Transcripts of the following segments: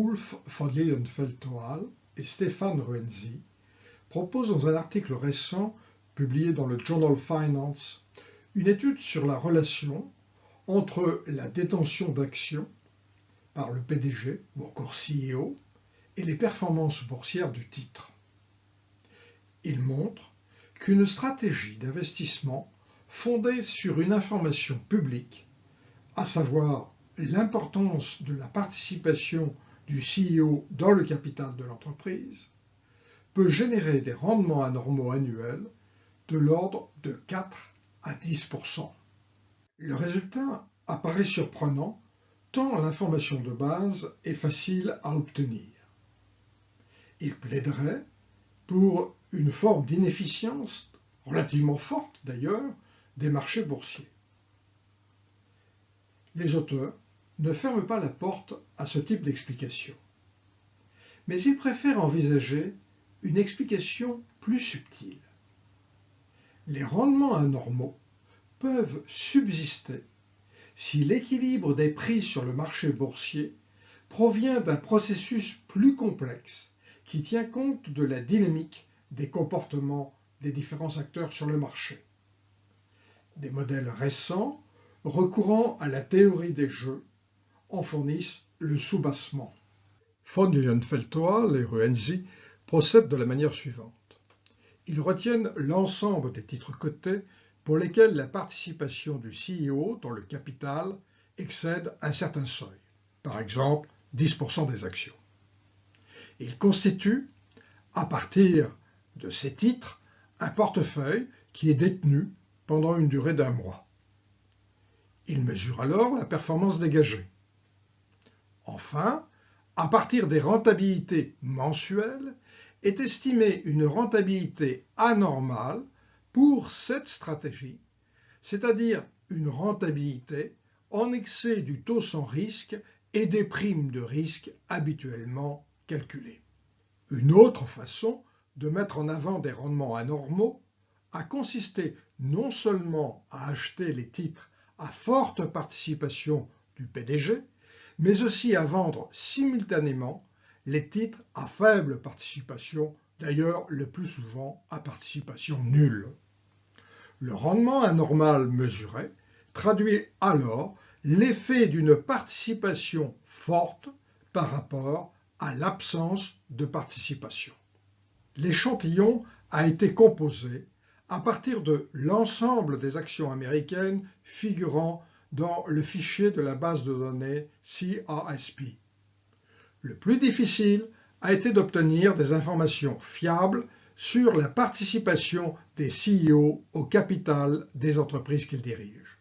Ulf von Lilienfeld-Toal et Stefan Ruenzi proposent dans un article récent publié dans le Journal Finance une étude sur la relation entre la détention d'actions par le PDG ou encore CEO et les performances boursières du titre. Ils montrent qu'une stratégie d'investissement fondée sur une information publique, à savoir l'importance de la participation du CEO dans le capital de l'entreprise, peut générer des rendements anormaux annuels de l'ordre de 4 à 10%. Le résultat apparaît surprenant tant l'information de base est facile à obtenir. Il plaiderait pour une forme d'inefficience, relativement forte d'ailleurs, des marchés boursiers. Les auteurs ne ferment pas la porte à ce type d'explication, mais ils préfèrent envisager une explication plus subtile. Les rendements anormaux peuvent subsister si l'équilibre des prix sur le marché boursier provient d'un processus plus complexe qui tient compte de la dynamique des comportements des différents acteurs sur le marché. Des modèles récents recourant à la théorie des jeux en fournissent le soubassement. Von Lilienfeld-Toal et Ruenzi procèdent de la manière suivante. Ils retiennent l'ensemble des titres cotés pour lesquels la participation du CEO dans le capital excède un certain seuil, par exemple 10% des actions. Ils constituent, à partir de ces titres, un portefeuille qui est détenu pendant une durée d'1 mois. Ils mesurent alors la performance dégagée. Enfin, à partir des rentabilités mensuelles, est estimée une rentabilité anormale pour cette stratégie, c'est-à-dire une rentabilité en excès du taux sans risque et des primes de risque habituellement calculées. Une autre façon de mettre en avant des rendements anormaux a consisté non seulement à acheter les titres à forte participation du PDG, mais aussi à vendre simultanément les titres à faible participation, d'ailleurs le plus souvent à participation nulle. Le rendement anormal mesuré traduit alors l'effet d'une participation forte par rapport à l'absence de participation. L'échantillon a été composé à partir de l'ensemble des actions américaines figurant dans le fichier de la base de données CRSP. Le plus difficile a été d'obtenir des informations fiables sur la participation des CEO au capital des entreprises qu'ils dirigent.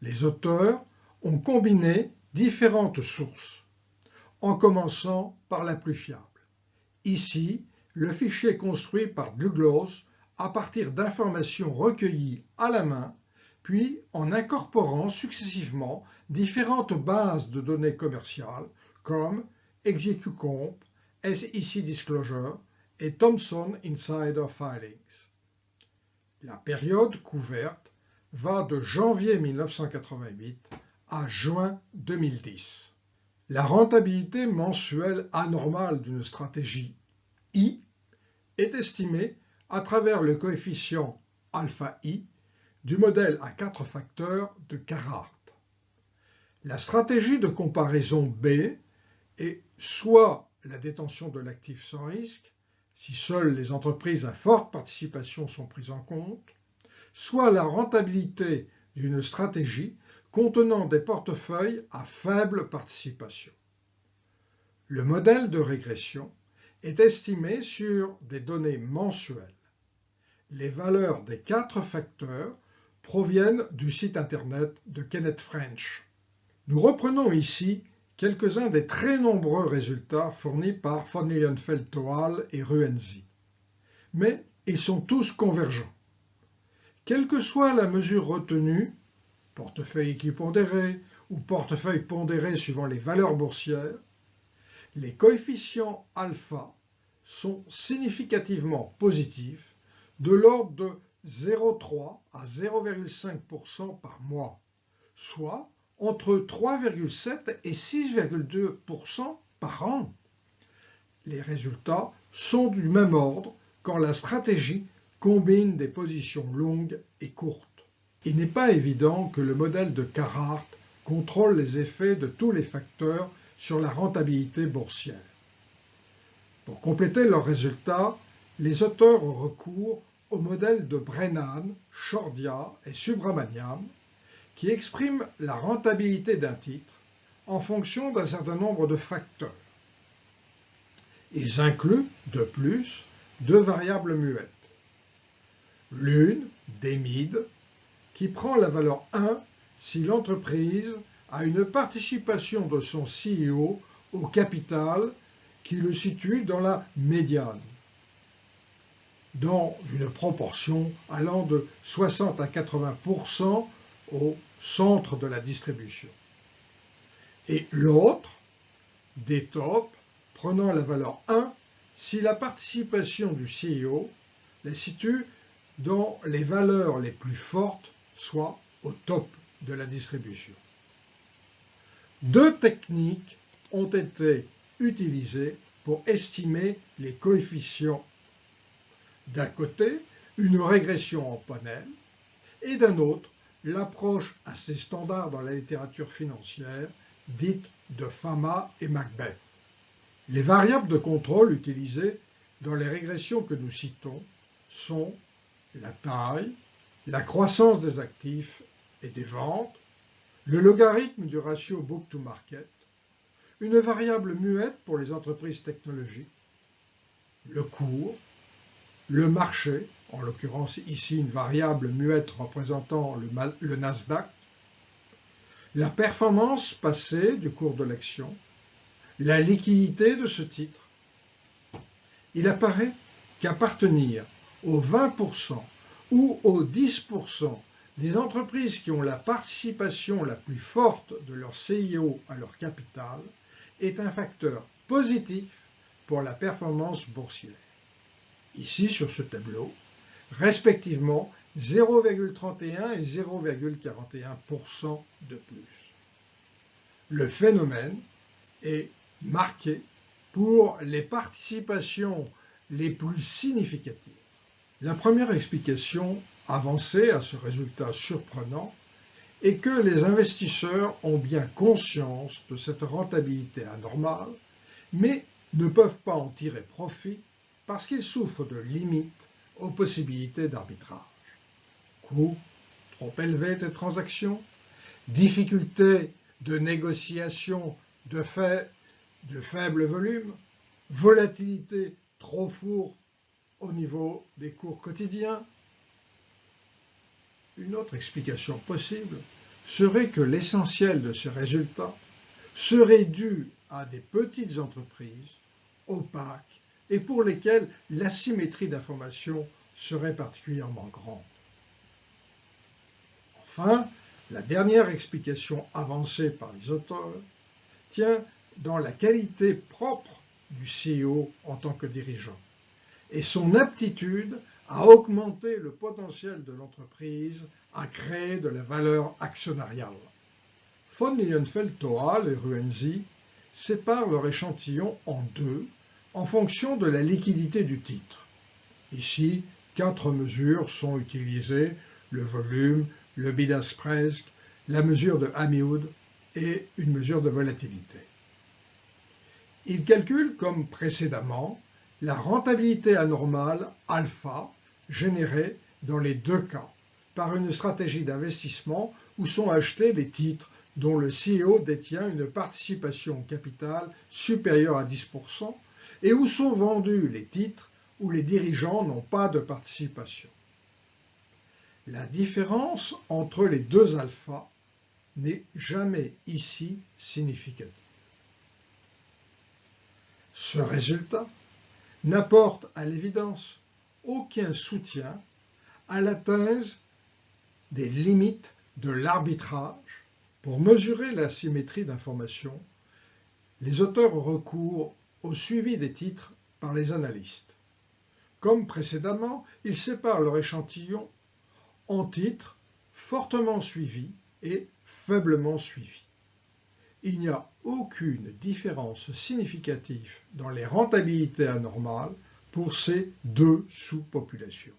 Les auteurs ont combiné différentes sources, en commençant par la plus fiable. Ici, le fichier construit par Douglas à partir d'informations recueillies à la main, puis en incorporant successivement différentes bases de données commerciales comme ExecuComp, SEC Disclosure et Thomson Insider Filings. La période couverte va de janvier 1988 à juin 2010. La rentabilité mensuelle anormale d'une stratégie I est estimée à travers le coefficient alpha I du modèle à 4 facteurs de Carhart. La stratégie de comparaison B est soit la détention de l'actif sans risque, si seules les entreprises à forte participation sont prises en compte, soit la rentabilité d'une stratégie contenant des portefeuilles à faible participation. Le modèle de régression est estimé sur des données mensuelles. Les valeurs des 4 facteurs proviennent du site internet de Kenneth French. Nous reprenons ici quelques-uns des très nombreux résultats fournis par von Lilienfeld-Toal et Ruenzi. Mais ils sont tous convergents. Quelle que soit la mesure retenue, portefeuille équipondéré ou portefeuille pondéré suivant les valeurs boursières, les coefficients alpha sont significativement positifs de l'ordre de 0,3 à 0,5% par mois, soit entre 3,7 et 6,2% par an. Les résultats sont du même ordre quand la stratégie combine des positions longues et courtes. Il n'est pas évident que le modèle de Carhart contrôle les effets de tous les facteurs sur la rentabilité boursière. Pour compléter leurs résultats, les auteurs ont recours au modèle de Brennan, Shordia et Subramanian, qui exprime la rentabilité d'un titre en fonction d'un certain nombre de facteurs. Ils incluent, de plus, deux variables muettes. L'une, DMID, qui prend la valeur 1 si l'entreprise a une participation de son CEO au capital qui le situe dans la médiane, dans une proportion allant de 60 à 80% au centre de la distribution. Et l'autre, DTOP, prenant la valeur 1 si la participation du CEO la situe dans les valeurs les plus fortes, soit au top de la distribution. Deux techniques ont été utilisées pour estimer les coefficients. D'un côté, une régression en panel, et d'un autre, l'approche assez standard dans la littérature financière, dite de Fama et Macbeth. Les variables de contrôle utilisées dans les régressions que nous citons sont la taille, la croissance des actifs et des ventes, le logarithme du ratio book to market, une variable muette pour les entreprises technologiques, le cours, le marché, en l'occurrence ici une variable muette représentant le Nasdaq, la performance passée du cours de l'action, la liquidité de ce titre. Il apparaît qu'appartenir aux 20% ou aux 10% des entreprises qui ont la participation la plus forte de leur CIO à leur capital est un facteur positif pour la performance boursière. Ici, sur ce tableau, respectivement 0,31 et 0,41% de plus. Le phénomène est marqué pour les participations les plus significatives. La première explication avancée à ce résultat surprenant est que les investisseurs ont bien conscience de cette rentabilité anormale, mais ne peuvent pas en tirer profit parce qu'ils souffrent de limites aux possibilités d'arbitrage. Coût trop élevé des transactions, difficulté de négociation de faible volume, volatilité trop forte au niveau des cours quotidiens. Une autre explication possible serait que l'essentiel de ces résultats serait dû à des petites entreprises opaques et pour lesquelles l'asymétrie d'information serait particulièrement grande. Enfin, la dernière explication avancée par les auteurs tient dans la qualité propre du CEO en tant que dirigeant et son aptitude à augmenter le potentiel de l'entreprise à créer de la valeur actionnariale. Von Lilienfeld-Toal et Ruenzi séparent leur échantillon en deux en fonction de la liquidité du titre. Ici, 4 mesures sont utilisées, le volume, le bid-ask spread, la mesure de Hameaude et une mesure de volatilité. Ils calculent, comme précédemment, la rentabilité anormale alpha générée dans les deux cas par une stratégie d'investissement où sont achetés des titres dont le CEO détient une participation au capital supérieure à 10% et où sont vendus les titres où les dirigeants n'ont pas de participation. La différence entre les deux alphas n'est jamais ici significative. Ce résultat n'apporte à l'évidence aucun soutien à la thèse des limites de l'arbitrage. Pour mesurer la symétrie d'information, les auteurs ont recours au suivi des titres par les analystes. Comme précédemment, ils séparent leur échantillon en titres fortement suivis et faiblement suivis. il n'y a aucune différence significative dans les rentabilités anormales pour ces deux sous-populations.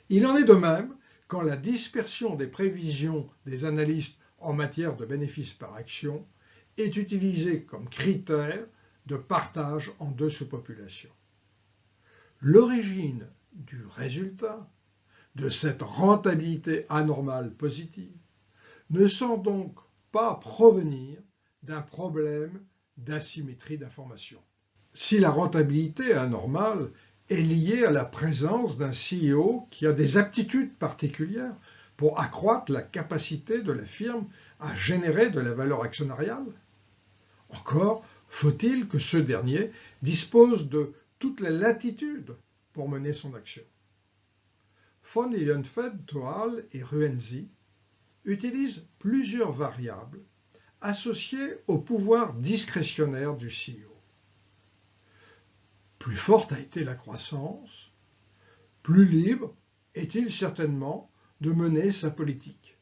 Il en est de même quand la dispersion des prévisions des analystes en matière de bénéfices par action est utilisée comme critère de partage en deux sous-populations. L'origine du résultat de cette rentabilité anormale positive ne semble donc pas provenir d'un problème d'asymétrie d'information. Si la rentabilité anormale est liée à la présence d'un CEO qui a des aptitudes particulières pour accroître la capacité de la firme à générer de la valeur actionnariale, encore faut-il que ce dernier dispose de toute la latitude pour mener son action. Von Lilienfeld, Toal et Ruenzi utilisent plusieurs variables associées au pouvoir discrétionnaire du CEO. Plus forte a été la croissance, plus libre est-il certainement de mener sa politique.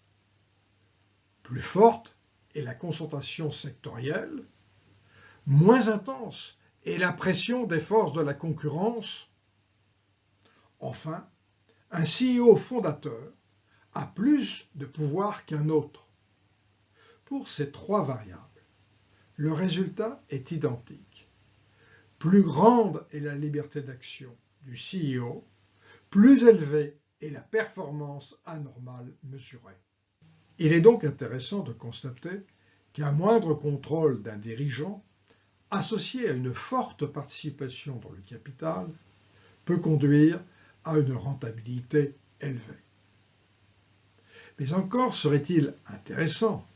Plus forte est la concentration sectorielle, moins intense est la pression des forces de la concurrence. Enfin, un CEO fondateur a plus de pouvoir qu'un autre. Pour ces trois variables, le résultat est identique. Plus grande est la liberté d'action du CEO, plus élevée est la performance anormale mesurée. Il est donc intéressant de constater qu'un moindre contrôle d'un dirigeant, associé à une forte participation dans le capital, peut conduire à une rentabilité élevée. Mais encore serait-il intéressant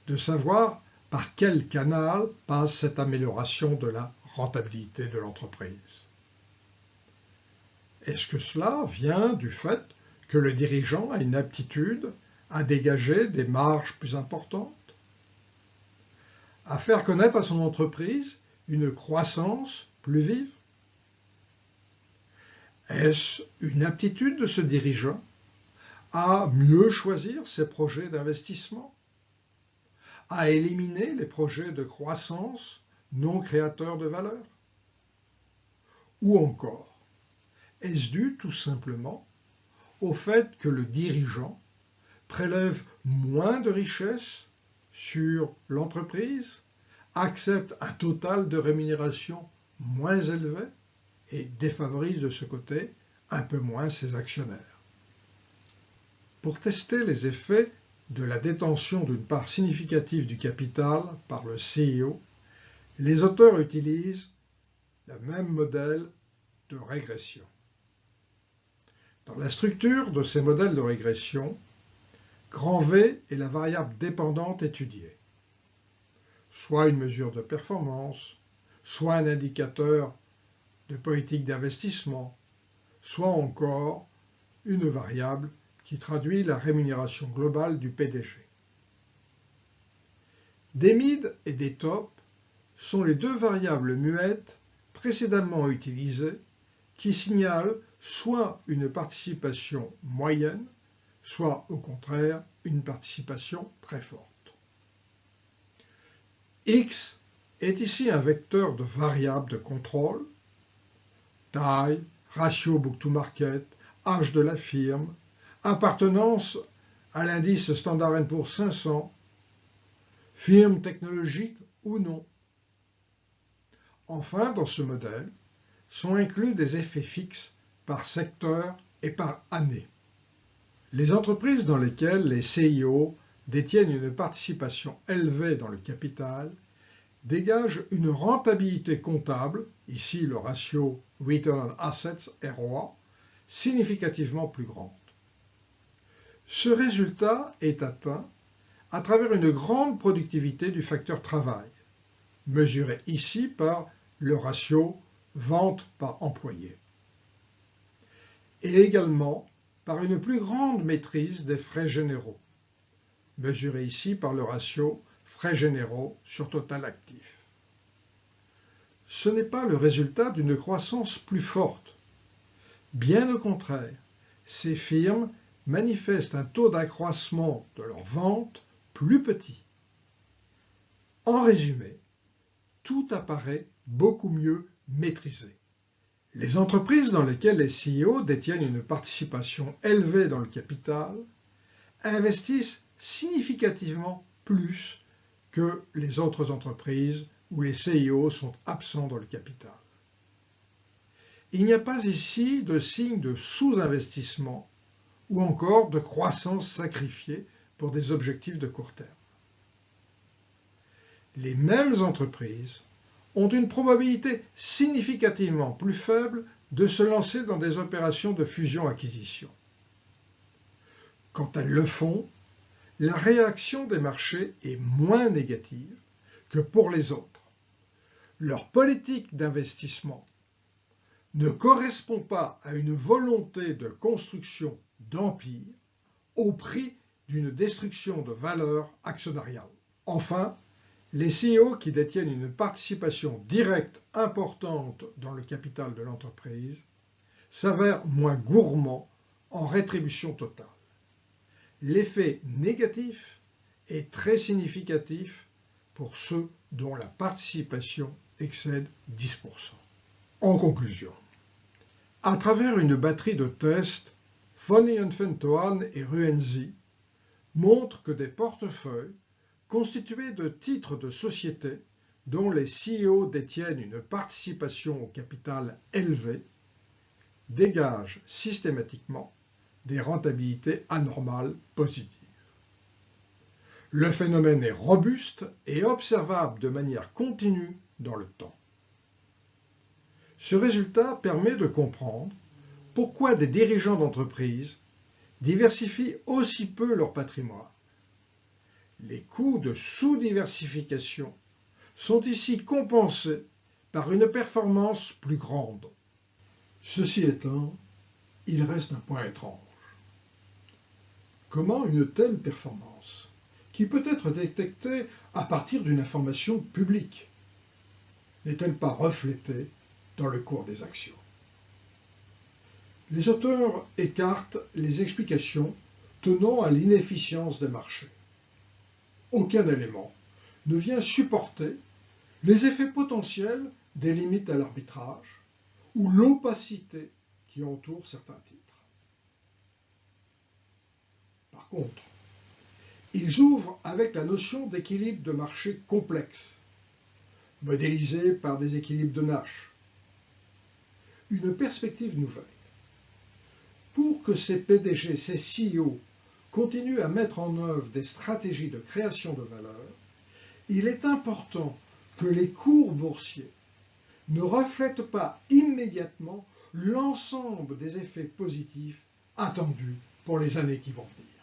de savoir par quel canal passe cette amélioration de la rentabilité de l'entreprise. Est-ce que cela vient du fait que le dirigeant a une aptitude à dégager des marges plus importantes, à faire connaître à son entreprise une croissance plus vive? Est-ce une aptitude de ce dirigeant à mieux choisir ses projets d'investissement, à éliminer les projets de croissance non créateurs de valeur? Ou encore, est-ce dû tout simplement au fait que le dirigeant prélève moins de richesses sur l'entreprise, accepte un total de rémunération moins élevé et défavorise de ce côté un peu moins ses actionnaires? Pour tester les effets de la détention d'une part significative du capital par le CEO, les auteurs utilisent le même modèle de régression. Dans la structure de ces modèles de régression, grand V est la variable dépendante étudiée, soit une mesure de performance, soit un indicateur de politique d'investissement, soit encore une variable qui traduit la rémunération globale du PDG. Des mid et des top sont les deux variables muettes précédemment utilisées qui signalent soit une participation moyenne, soit au contraire une participation très forte. X est ici un vecteur de variables de contrôle, taille, ratio book to market, âge de la firme, appartenance à l'indice Standard & Poor's 500, firme technologique ou non. Enfin, dans ce modèle, sont inclus des effets fixes par secteur et par année. Les entreprises dans lesquelles les CIO détiennent une participation élevée dans le capital dégagent une rentabilité comptable, ici le ratio Return on Assets, ROA, significativement plus grande. Ce résultat est atteint à travers une grande productivité du facteur travail, mesuré ici par le ratio vente par employé, et également par une plus grande maîtrise des frais généraux, mesuré ici par le ratio frais généraux sur total actif. Ce n'est pas le résultat d'une croissance plus forte. Bien au contraire, ces firmes manifestent un taux d'accroissement de leurs ventes plus petit. En résumé, tout apparaît beaucoup mieux maîtrisé. Les entreprises dans lesquelles les CEO détiennent une participation élevée dans le capital investissent significativement plus que les autres entreprises où les CEO sont absents dans le capital. Il n'y a pas ici de signe de sous-investissement ou encore de croissance sacrifiée pour des objectifs de court terme. Les mêmes entreprises ont une probabilité significativement plus faible de se lancer dans des opérations de fusion-acquisition. Quand elles le font, la réaction des marchés est moins négative que pour les autres. Leur politique d'investissement ne correspond pas à une volonté de construction d'empire au prix d'une destruction de valeur actionnariale. Enfin, les CEO qui détiennent une participation directe importante dans le capital de l'entreprise s'avèrent moins gourmands en rétribution totale. L'effet négatif est très significatif pour ceux dont la participation excède 10%. En conclusion, à travers une batterie de tests, Fonny & Fentoan et Ruenzi montrent que des portefeuilles constitués de titres de sociétés dont les CEO détiennent une participation au capital élevée dégagent systématiquement des rentabilités anormales positives. Le phénomène est robuste et observable de manière continue dans le temps. Ce résultat permet de comprendre pourquoi des dirigeants d'entreprise diversifient aussi peu leur patrimoine. Les coûts de sous-diversification sont ici compensés par une performance plus grande. Ceci étant, il reste un point étrange. Comment une telle performance, qui peut être détectée à partir d'une information publique, n'est-elle pas reflétée dans le cours des actions? Les auteurs écartent les explications tenant à l'inefficience des marchés. Aucun élément ne vient supporter les effets potentiels des limites à l'arbitrage ou l'opacité qui entoure certains titres. Par contre, ils ouvrent avec la notion d'équilibre de marché complexe, modélisé par des équilibres de Nash, une perspective nouvelle. Pour que ces PDG, ces CEO, continuent à mettre en œuvre des stratégies de création de valeur, il est important que les cours boursiers ne reflètent pas immédiatement l'ensemble des effets positifs attendus pour les années qui vont venir.